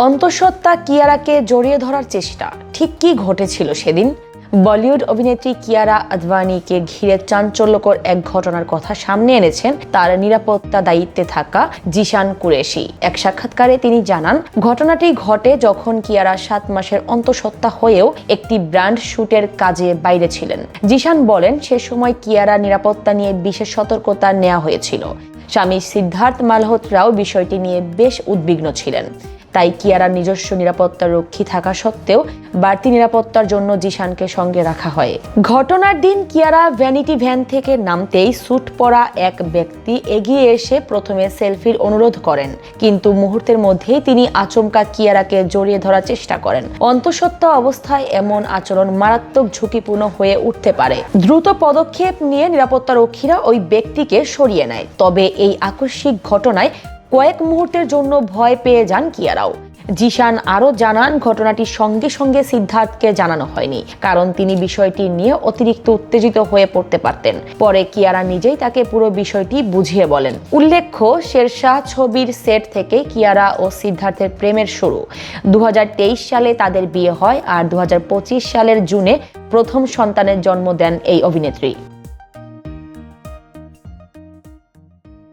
অন্তঃসত্ত্বা কিয়ারাকে জড়িয়ে ধরার চেষ্টা, ঠিক কি ঘটেছিল সেদিন? বলিউড অভিনেত্রী কিয়ারা আদভানিকে ঘিরে চাঞ্চল্যকর এক ঘটনার কথা সামনে এনেছেন তার নিরাপত্তা দায়িত্বে থাকা জিশান কুরেশি। এক সাক্ষাৎকারে তিনি জানান, ঘটনাটি ঘটে যখন কিয়ারা 7 মাসের অন্তঃসত্ত্বা হয়েও একটি ব্র্যান্ড শুটের কাজে বাইরে ছিলেন। জিশান বলেন, সে সময় কিয়ারা নিরাপত্তা নিয়ে বিশেষ সতর্কতা নেওয়া হয়েছিল। স্বামী সিদ্ধার্থ মালহোত্রাও বিষয়টি নিয়ে বেশ উদ্বিগ্ন ছিলেন। তাই কিয়ারার নিজস্ব নিরাপত্তা রক্ষী থাকা সত্ত্বেও বাড়তি নিরাপত্তার জন্য জিশানকে সঙ্গে রাখা হয়। ঘটনার দিন কিয়ারা ভ্যানিটি ভ্যান থেকে নামতেই স্যুট পরা এক ব্যক্তি এগিয়ে এসে প্রথমে সেলফির অনুরোধ করেন, কিন্তু মুহূর্তের মধ্যেই তিনি আচমকা কিয়ারাকে জড়িয়ে ধরার চেষ্টা করেন। অন্তঃসত্ত্বা অবস্থায় এমন আচরণ মারাত্মক ঝুঁকিপূর্ণ হয়ে উঠতে পারে। দ্রুত পদক্ষেপ নিয়ে নিরাপত্তা রক্ষীরা ওই ব্যক্তিকে সরিয়ে নেয়। তবে এই আকস্মিক ঘটনায় কয়েক মুহূর্তের জন্য ভয় পেয়ে যান কিয়ারাও। জিশান আরও জানান, ঘটনাটি সঙ্গে সঙ্গে সিদ্ধার্থকে জানানো হয়নি, কারণ তিনি বিষয়টি নিয়ে অতিরিক্ত উত্তেজিত হয়ে পড়তে পারতেন। পরে কিয়ারা নিজেই তাকে পুরো বিষয়টি বুঝিয়ে বলেন। উল্লেখ্য, শেরশাহ ছবির সেট থেকে কিয়ারা ও সিদ্ধার্থের প্রেমের শুরু। 2023 সালে তাদের বিয়ে হয় আর 2025 সালের জুনে প্রথম সন্তানের জন্ম দেন এই অভিনেত্রী।